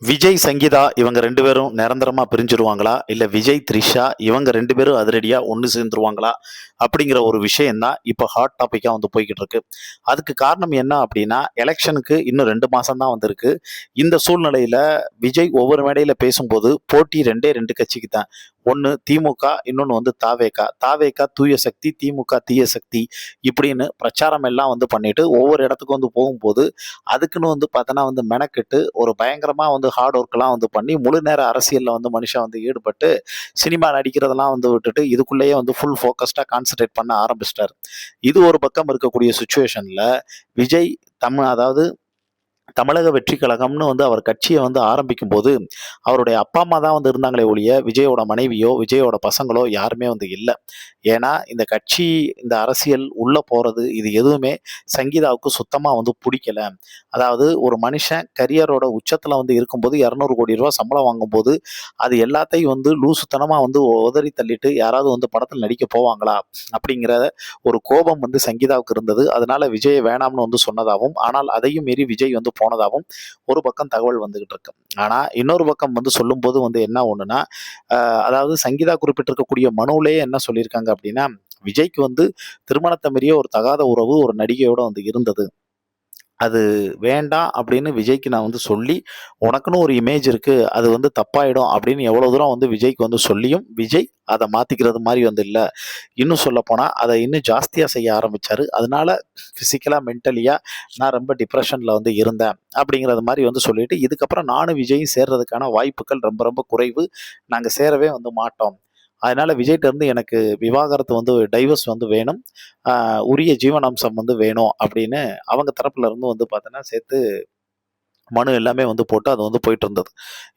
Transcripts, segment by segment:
விஜய், சங்கீதா இவங்க 2 பேரும் நிரந்தரமா பிரிஞ்சுருவாங்களா? இல்ல விஜய், த்ரிஷா இவங்க 2 பேரும் அதிரடியா ஒண்ணு சேர்ந்துருவாங்களா? அப்படிங்கிற ஒரு விஷயம் தான் இப்ப ஹாட் டாபிக்கா வந்து போய்க்கிட்டு இருக்கு. அதுக்கு காரணம் என்ன அப்படின்னா, எலக்ஷனுக்கு இன்னும் 2 மாசம் தான் வந்திருக்கு. இந்த சூழ்நிலையில விஜய் ஒவ்வொரு மேடையில பேசும்போது, போட்டி 2டே 2 கட்சிக்கு தான். ஒண்ணு திமுக, இன்னொன்னு வந்து தாவேகா. தாவேகா தூய சக்தி, திமுக தீய சக்தி இப்படின்னு பிரச்சாரம் எல்லாம் வந்து பண்ணிட்டு ஒவ்வொரு இடத்துக்கும் வந்து போகும்போது, அதுக்குன்னு வந்து பார்த்தோன்னா வந்து மெனக்கெட்டு ஒரு பயங்கரமா வந்து ஹார்ட் ஒர்க்லாம் வந்து பண்ணி முழு நேர அரசியல்ல வந்து மனுஷன் வந்து ஈடுபட்டு சினிமா நடிக்கிறதெல்லாம் வந்து விட்டுட்டு இதுக்குள்ளேயே வந்து ஃபுல் ஃபோக்கஸ்டா கான்சென்ட்ரேட் பண்ண ஆரம்பிச்சிட்டாரு. இது ஒரு பக்கம் இருக்கக்கூடிய சுச்சுவேஷன்ல விஜய் அதாவது தமிழக வெற்றி கழகம்னு வந்து அவர் கட்சியை வந்து ஆரம்பிக்கும்போது, அவருடைய அப்பா, அம்மா தான் வந்து இருந்தாங்களே ஒழிய, விஜயோட மனைவியோ, விஜயோட பசங்களோ யாருமே வந்து இல்ல. ஏன்னா, இந்த கட்சி, இந்த அரசியல் உள்ள போறது, இது எதுவுமே சங்கீதாவுக்கு சுத்தமா வந்து புடிக்கல. அதாவது ஒரு மனுஷன் கரியரோட உச்சத்துல வந்து இருக்கும்போது, ரூ. 200,00,00,000 சம்பளம் வாங்கும்போது, அது எல்லாத்தையும் வந்து லூசுத்தனமா வந்து உதறி தள்ளிட்டு, யாராவது வந்து படத்துல நடிக்க போவாங்களா? அப்படிங்கிற ஒரு கோபம் வந்து சங்கீதாவுக்கு இருந்தது. அதனால விஜய வேணாம்னு வந்து சொன்னதாவும், ஆனால் அதையும் மீறி விஜய் வந்து போனதாவும் ஒரு பக்கம் தகவல் வந்துகிட்டு இருக்கு. ஆனா இன்னொரு பக்கம் வந்து சொல்லும்போது வந்து என்ன ஒண்ணுன்னா, அதாவது சங்கீதா குறிப்பிட்டிருக்கக்கூடிய மனுவிலேயே என்ன சொல்லியிருக்காங்க அப்படின்னா, விஜய்க்கு வந்து திருமணத்தை மீறிய ஒரு தகாத உறவு ஒரு நடிகையோட வந்து இருந்தது. அது வேண்டாம் அப்படின்னு விஜய்க்கு நான் வந்து சொல்லி, உனக்குன்னு ஒரு இமேஜ் இருக்கு. அது வந்து தப்பாயிடும் அப்படின்னு எவ்வளோ தூரம் வந்து விஜய்க்கு வந்து சொல்லியும், விஜய் அத மாத்திக்கிறது மாரி வந்து இல்ல. இன்னும் சொல்லப்போனா, அத இன்னும் ஜாஸ்தியா செய்ய ஆரம்பிச்சாரு. அதனால பிசிக்கலா, மென்டலியா நான் ரொம்ப டிப்ரஷன்ல வந்து இருந்தேன். அப்படிங்கிறது மாரி வந்து சொல்லிட்டு, இதுக்கப்புறம் நானும் விஜயும் சேர்றதுக்கான வாய்ப்புகள் ரொம்ப ரொம்ப குறைவு. நாங்க சேரவே வந்து மாட்டோம். அதனால விஜய்ட்ட இருந்து எனக்கு விவாகரத்து வந்து டைவர்ஸ் வந்து வேணும். ஆ உரிய ஜீவனாம்சம் வந்து வேணும் அப்படின்னு அவங்க தரப்புல இருந்து வந்து பார்த்தோன்னா, சேர்த்து மனு எல்லாமே வந்து போட்டு அது வந்து போயிட்டு இருந்தது.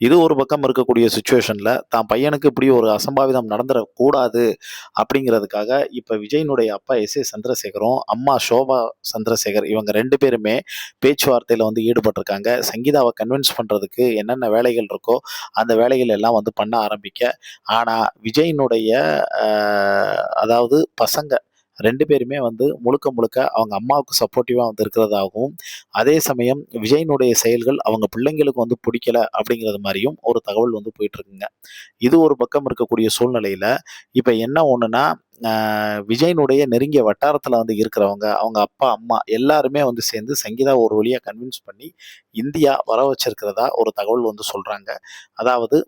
இது ஒரு பக்கம் இருக்கக்கூடிய சிச்சுவேஷன்ல, தான் பையனுக்கு இப்படி ஒரு அசம்பாவிதம் நடந்துறக்கூடாது அப்படிங்கிறதுக்காக, இப்ப விஜயினுடைய அப்பா எஸ்.ஏ. சந்திரசேகரும், அம்மா ஷோபா சந்திரசேகர் இவங்க 2 பேருமே பேச்சுவார்த்தையில வந்து ஈடுபட்டிருக்காங்க. சங்கீதாவ கன்வின்ஸ் பண்றதுக்கு என்னென்ன வேலைகள் இருக்கோ, அந்த வேலைகள் எல்லாம் வந்து பண்ண ஆரம்பிக்க, ஆனா விஜயினுடைய அ அதாவது பசங்க 2 பேருமே வந்து முழுக்க முழுக்க அவங்க அம்மாவுக்கு சப்போர்ட்டிவா வந்து இருக்கிறதாகவும், அதே சமயம் விஜயினுடைய செயல்கள் அவங்க பிள்ளைங்களுக்கு வந்து பிடிக்கல அப்படிங்கிறது மாரியும் ஒரு தகவல் வந்து போயிட்டு இருக்குங்க. இது ஒரு பக்கம் இருக்கக்கூடிய சூழ்நிலையில, இப்ப என்ன ஒண்ணுன்னா, அ விஜயினுடைய நெருங்கிய வட்டாரத்துல வந்து இருக்கிறவங்க, அவங்க அப்பா, அம்மா எல்லாருமே வந்து சேர்ந்து சங்கீதாவ ஒரு வழியா கன்வின்ஸ் பண்ணி, இந்தியா வர வச்சிருக்கிறதா ஒரு தகவல் வந்து சொல்றாங்க. அதாவது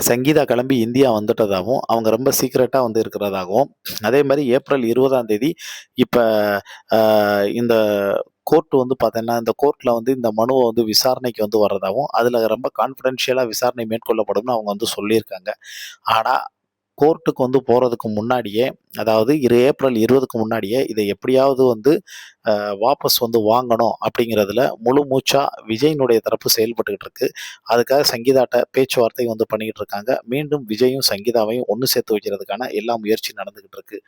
சங்கீதா கிளம்பி இந்தியா வந்துட்டதாகவும், அவங்க ரொம்ப சீக்ரெட்டா வந்து இருக்கிறதாகவும், அதே மாரி ஏப்ரல் 20ஆம் தேதி இப்ப அ இந்த கோர்ட் வந்து பார்த்தீங்கன்னா, இந்த கோர்ட்ல வந்து இந்த மனுவ வந்து விசாரணைக்கு வந்து வர்றதாவும், அதுல ரொம்ப கான்ஃபிடென்ஷியலா விசாரணை மேற்கொள்ளப்படும்னு அவங்க வந்து சொல்லியிருக்காங்க. ஆனா, கோர்ட்டுக்கு வந்து போறதுக்கு முன்னாடியே, அதாவது ஏப்ரல் 20க்கு முன்னாடியே இத எப்படியாவது வந்து வாபஸ் வந்து வாங்கணும் அப்படிங்கிறதுல முழு மூச்சா விஜயினுடைய தரப்பு செயல்பட்டுக்கிட்டு இருக்கு. அதுக்காக சங்கீதாட்ட பேச்சுவார்த்தை வந்து பண்ணிக்கிட்டு இருக்காங்க. மீண்டும் விஜயும், சங்கீதாவையும் ஒண்ணு சேர்த்து வைக்கிறதுக்கான எல்லா முயற்சி நடந்துகிட்டு இருக்கு.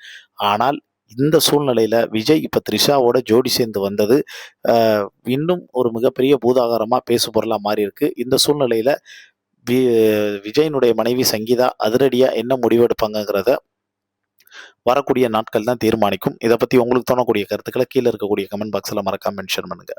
ஆனால் இந்த சூழ்நிலையில விஜய் இப்ப த்ரிஷாவோட ஜோடி சேர்ந்து வந்தது, அ இன்னும் ஒரு மிகப்பெரிய பூதாகாரமா பேசு பொருளா மாறியிருக்கு. இந்த சூழ்நிலையில வி விஜயினுடைய மனைவி சங்கீதா அதிரடியா என்ன முடிவெடுப்பாங்கங்கிறத வரக்கூடிய நாட்கள் தான் தீர்மானிக்கும். இத பத்தி உங்களுக்கு தோணக்கூடிய கருத்துக்கள கீழ இருக்கக்கூடிய கமெண்ட் பாக்ஸ்ல மறக்காம மென்ஷன் பண்ணுங்க.